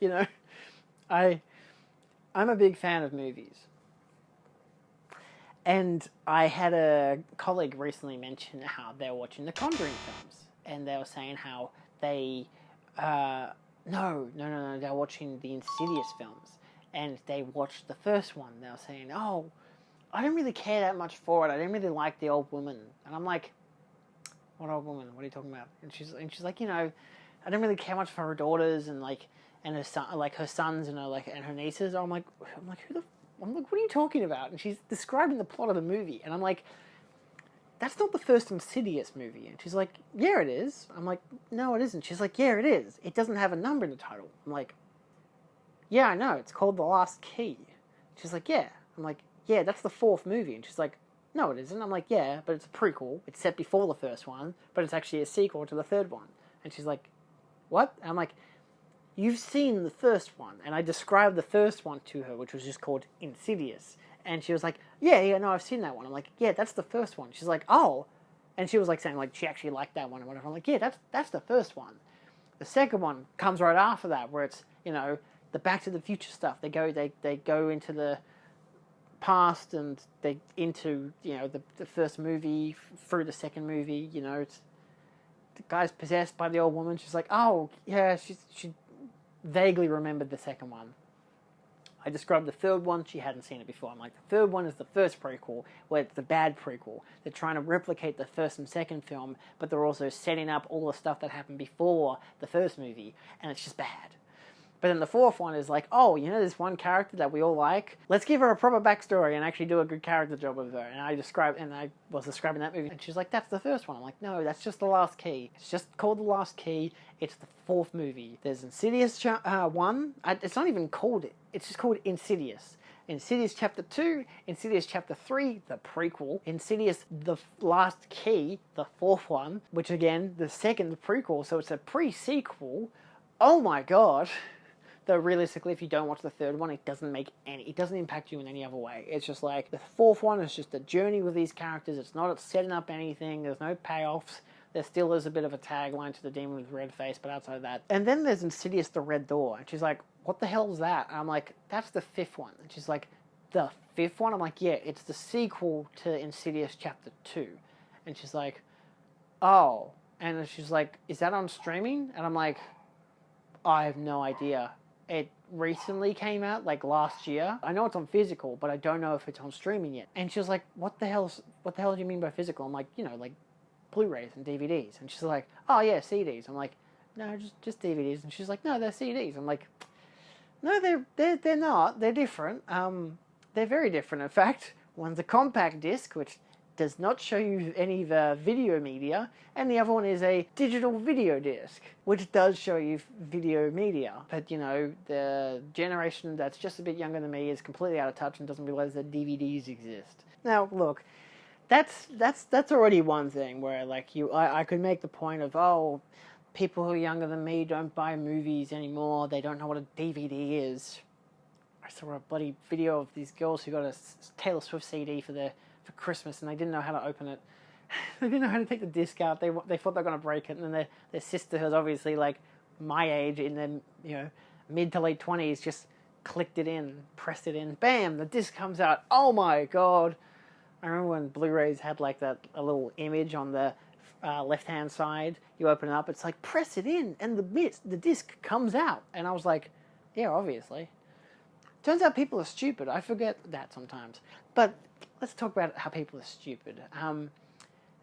You know, I I'm a big fan of movies. And I had a colleague recently mention how they're watching the Conjuring films, and they were saying how they, uh, no, they're watching the Insidious films, and they watched the first one. They were saying, oh, I didn't really care that much for it. I didn't really like the old woman, and I'm like, what old woman? What are you talking about? And she's like, I didn't really care much for her daughters and her son, like her sons and her nieces. I'm like, who the I'm like, what are you talking about? And she's describing the plot of the movie, and I'm like, that's not the first Insidious movie. And she's like, yeah, it is. I'm like, no, it isn't. She's like, yeah, it is. It doesn't have a number in the title. I'm like, yeah, I know. It's called The Last Key. She's like, yeah. I'm like, yeah, that's the fourth movie. And she's like, no, it isn't. I'm like, yeah, but it's a prequel. It's set before the first one, but it's actually a sequel to the third one. And she's like, what? And I'm like, you've seen the first one. And I described the first one to her, which was just called Insidious. And she was like, yeah, no, I've seen that one. I'm like, yeah, that's the first one. She's like, oh. And she was like saying like she actually liked that one or whatever. I'm like, yeah, that's the first one. The second one comes right after that, where it's, the Back to the Future stuff. They go into the past and they into, the first movie through the second movie. It's the guy's possessed by the old woman. She's like, oh yeah, she vaguely remembered the second one. I described the third one. She hadn't seen it before. I'm like, the third one is the first prequel, where it's the bad prequel. They're trying to replicate the first and second film, but they're also setting up all the stuff that happened before the first movie, and it's just bad. But then the fourth one is like, oh, this one character that we all like. Let's give her a proper backstory and actually do a good character job with her. And I was describing that movie, and she's like, that's the first one. I'm like, no, that's just The Last Key. It's just called The Last Key. It's the fourth movie. There's Insidious 1. It's not even called it. It's just called Insidious. Insidious Chapter 2, Insidious Chapter 3, the prequel, Insidious The Last Key, the fourth one, which again, the second prequel, so it's a pre-sequel. Oh my god. Though realistically, if you don't watch the third one, it doesn't impact you in any other way. It's just like, the fourth one is just a journey with these characters. It's not setting up anything. There's no payoffs. There still is a bit of a tagline to the demon with red face, but outside of that. And then there's Insidious The Red Door. And she's like, what the hell is that? And I'm like, that's the fifth one. And she's like, the fifth one? I'm like, yeah, it's the sequel to Insidious Chapter 2. And she's like, oh. And she's like, is that on streaming? And I'm like, I have no idea. It recently came out, like last year. I know it's on physical, but I don't know if it's on streaming yet. And she was like, what the hell do you mean by physical? I'm like, like Blu-rays and DVDs. And she's like, oh yeah, CDs. I'm like, no, just DVDs. And she's like, no, they're CDs. I'm like, no, they're not. They're different. They're very different, in fact. One's a compact disc, which does not show you any of the video media, and the other one is a digital video disc, which does show you video media. But, the generation that's just a bit younger than me is completely out of touch and doesn't realize that DVDs exist. Now, look, that's already one thing where, like, I could make the point of, oh, people who are younger than me don't buy movies anymore, they don't know what a DVD is. I saw a bloody video of these girls who got a Taylor Swift CD for Christmas, and they didn't know how to open it. They didn't know how to take the disc out. They thought they were going to break it, and then their sister, who's obviously like my age, in their mid to late 20s, just clicked it in, pressed it in, bam, the disc comes out. Oh my god! I remember when Blu-rays had like a little image on the left-hand side. You open it up, it's like, press it in, and the disc comes out. And I was like, yeah, obviously. Turns out people are stupid. I forget that sometimes. But let's talk about how people are stupid.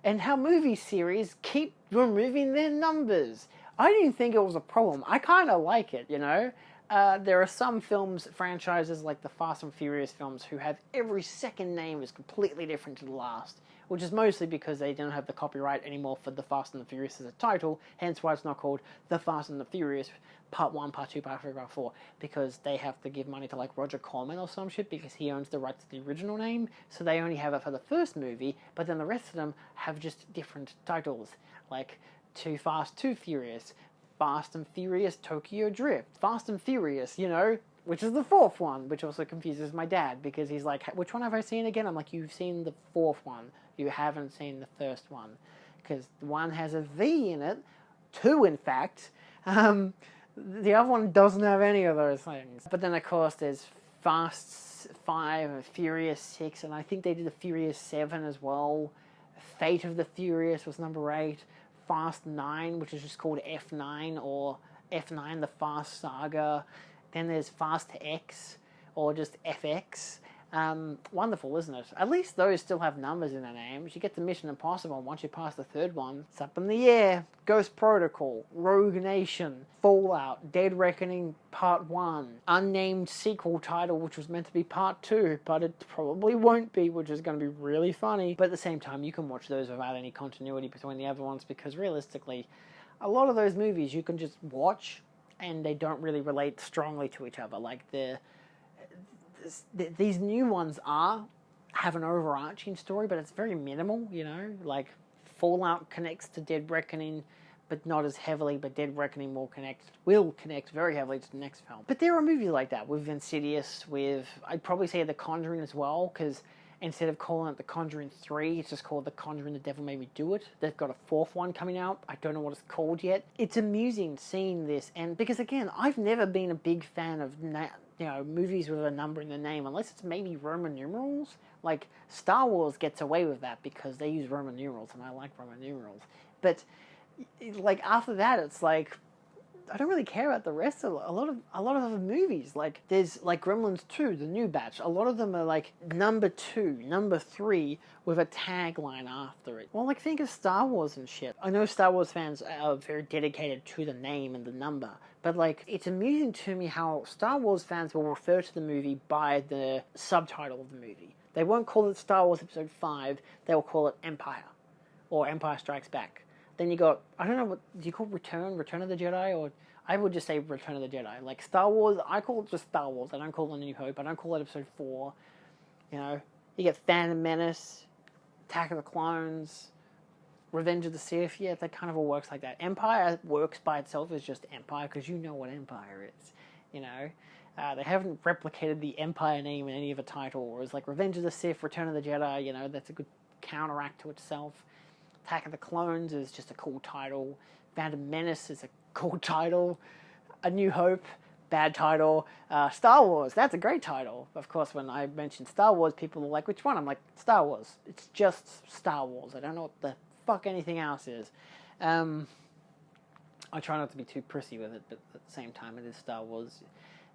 And how movie series keep removing their numbers. I didn't think it was a problem. I kind of like it, There are some franchises like the Fast and Furious films, who have every second name is completely different to the last, which is mostly because they don't have the copyright anymore for the Fast and the Furious as a title, hence why it's not called The Fast and the Furious Part 1, Part 2, Part 3, Part 4, because they have to give money to like Roger Corman or some shit, because he owns the rights to the original name, so they only have it for the first movie, but then the rest of them have just different titles, like Too Fast, Too Furious, Fast and Furious Tokyo Drift, Fast and Furious, which is the fourth one, which also confuses my dad, because he's like, which one have I seen again? I'm like, you've seen the fourth one, you haven't seen the first one, because one has a V in it, two in fact, The other one doesn't have any of those things. But then, of course, there's Fast 5 and Furious 6, and I think they did the Furious 7 as well. Fate of the Furious was number 8. Fast 9, which is just called F9, or F9, the Fast Saga. Then there's Fast X, or just FX. Wonderful, isn't it? At least those still have numbers in their names. You get to Mission Impossible, and once you pass the third one, it's up in the air. Ghost Protocol, Rogue Nation, Fallout, Dead Reckoning Part 1, unnamed sequel title, which was meant to be Part 2, but it probably won't be, which is going to be really funny. But at the same time, you can watch those without any continuity between the other ones, because realistically, a lot of those movies you can just watch, and they don't really relate strongly to each other. Like, these new ones have an overarching story, but it's very minimal, you know? Like, Fallout connects to Dead Reckoning, but not as heavily, but Dead Reckoning will connect very heavily to the next film. But there are movies like that, with Insidious, I'd probably say The Conjuring as well, because instead of calling it The Conjuring 3, it's just called The Conjuring The Devil Made Me Do It. They've got a fourth one coming out. I don't know what it's called yet. It's amusing seeing this, and because again, I've never been a big fan of movies with a number in the name, unless it's maybe Roman numerals. Like, Star Wars gets away with that because they use Roman numerals, and I like Roman numerals. But, like, after that, it's like, I don't really care about the rest of a lot of other movies. Like, there's, like, Gremlins 2, the new batch. A lot of them are, like, number 2, number 3, with a tagline after it. Well, like, think of Star Wars and shit. I know Star Wars fans are very dedicated to the name and the number, but, like, it's amusing to me how Star Wars fans will refer to the movie by the subtitle of the movie. They won't call it Star Wars Episode 5, they'll call it Empire, or Empire Strikes Back. Then you got, I don't know, what do you call Return of the Jedi? Or I would just say Return of the Jedi. Like, Star Wars, I call it just Star Wars. I don't call it A New Hope. I don't call it Episode 4. You know, you get Phantom Menace, Attack of the Clones, Revenge of the Sith. Yeah, that kind of all works like that. Empire works by itself as just Empire, because you know what Empire is, you know. They haven't replicated the Empire name in any of the title, whereas like Revenge of the Sith, Return of the Jedi, you know, that's a good counteract to itself. Attack of the Clones is just a cool title. Phantom Menace is a cool title. A New Hope, bad title. Star Wars, that's a great title. Of course, when I mention Star Wars, people are like, which one? I'm like, Star Wars. It's just Star Wars. I don't know what the fuck anything else is. I try not to be too prissy with it, but at the same time, it is Star Wars.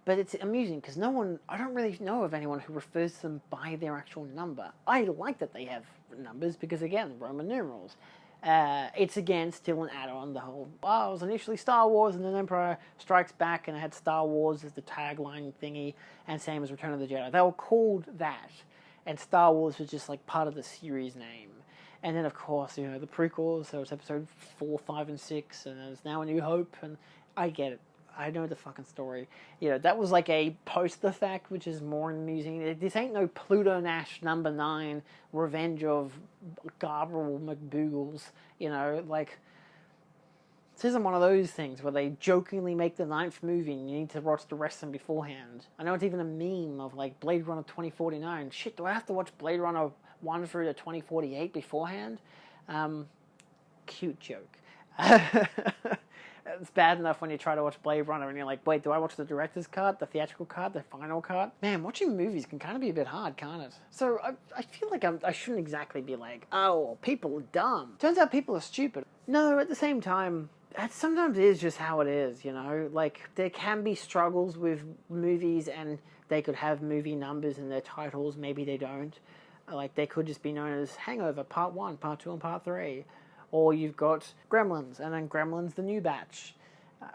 But it's amusing because I don't really know of anyone who refers to them by their actual number. I like that they have numbers because, again, Roman numerals. It's, again, still an add-on, the whole, it was initially Star Wars and then Empire Strikes Back and it had Star Wars as the tagline thingy, and same as Return of the Jedi. They were called that, and Star Wars was just, like, part of the series name. And then, of course, you know, the prequels, so it's episode 4, 5, and 6, and there's now A New Hope, and I get it. I know the fucking story. You know, that was like a poster fact, which is more amusing. This ain't no Pluto Nash number 9, Revenge of Gabriel McBoogles. You know, like, this isn't one of those things where they jokingly make the 9th movie and you need to watch the rest of them beforehand. I know it's even a meme of, like, Blade Runner 2049. Shit, do I have to watch Blade Runner 1 through to 2048 beforehand? Cute joke. It's bad enough when you try to watch Blade Runner and you're like, wait, do I watch the director's cut, the theatrical cut, the final cut? Man, watching movies can kind of be a bit hard, can't it? So I feel like I shouldn't exactly be like, oh, people are dumb. Turns out people are stupid. No, at the same time, that sometimes is just how it is, you know? Like, there can be struggles with movies and they could have movie numbers in their titles, maybe they don't. Like, they could just be known as Hangover Part 1, Part 2, and Part 3. Or you've got Gremlins, and then Gremlins the New Batch.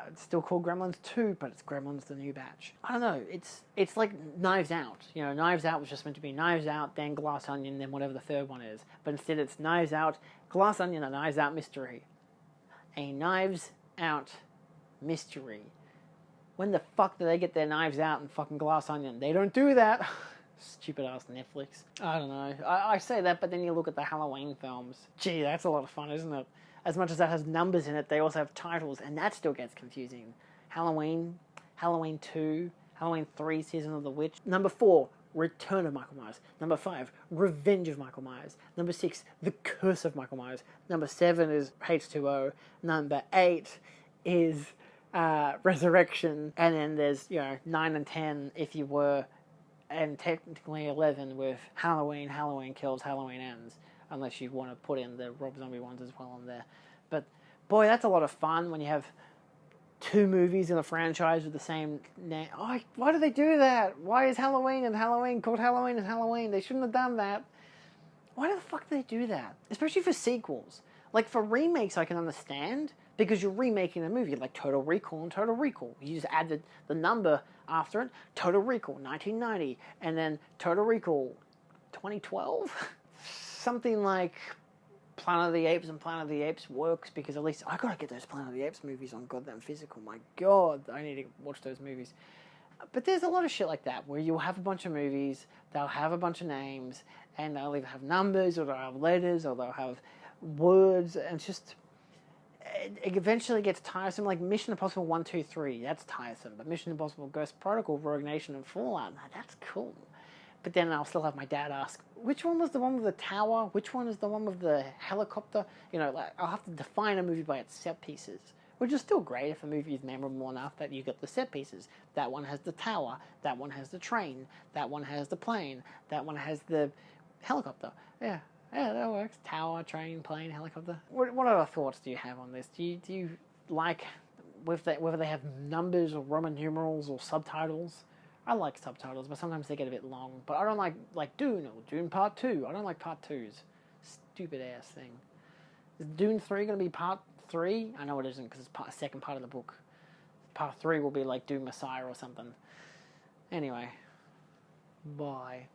It's still called Gremlins 2, but it's Gremlins the New Batch. I don't know, it's like Knives Out. You know, Knives Out was just meant to be Knives Out, then Glass Onion, then whatever the third one is. But instead it's Knives Out, Glass Onion, a Knives Out mystery. A Knives Out mystery. When the fuck do they get their Knives Out and fucking Glass Onion? They don't do that. Stupid ass Netflix. I don't know. I say that, but then you look at the Halloween films. Gee, that's a lot of fun, isn't it? As much as that has numbers in it, they also have titles, and that still gets confusing. Halloween, Halloween 2, Halloween 3, Season of the Witch. Number 4, Return of Michael Myers. Number 5, Revenge of Michael Myers. Number 6, The Curse of Michael Myers. Number 7 is H2O. Number 8 is Resurrection, and then there's 9 and 10 if you were, and technically 11 with Halloween, Halloween Kills, Halloween Ends, unless you want to put in the Rob Zombie ones as well on there. But boy, that's a lot of fun when you have 2 movies in a franchise with the same name. Oh, why do they do that? Why is Halloween and Halloween called Halloween and Halloween? They shouldn't have done that. Why the fuck do they do that? Especially for sequels. Like, for remakes, I can understand, because you're remaking a movie, like Total Recall and Total Recall. You just add the number after it, Total Recall 1990, and then Total Recall 2012? Something like Planet of the Apes and Planet of the Apes works, because at least I gotta get those Planet of the Apes movies on goddamn physical. My god, I need to watch those movies. But there's a lot of shit like that, where you'll have a bunch of movies, they'll have a bunch of names, and they'll either have numbers, or they'll have letters, or they'll have words, and it's just, it eventually gets tiresome. Like Mission Impossible 1, 2, 3, that's tiresome. But Mission Impossible Ghost Protocol, Rogue Nation, and Fallout, that's cool. But then I'll still have my dad ask, which one was the one with the tower? Which one is the one with the helicopter? Like, I'll have to define a movie by its set pieces, which is still great if a movie is memorable enough that you get the set pieces. That one has the tower, that one has the train, that one has the plane, that one has the helicopter. Yeah, that works. Tower, train, plane, helicopter. What other thoughts do you have on this? Do you like whether they have numbers or Roman numerals or subtitles? I like subtitles, but sometimes they get a bit long. But I don't like Dune or Dune Part 2. I don't like Part 2s. Stupid ass thing. Is Dune 3 going to be Part 3? I know it isn't, because it's second part of the book. Part 3 will be like Dune Messiah or something. Anyway. Bye.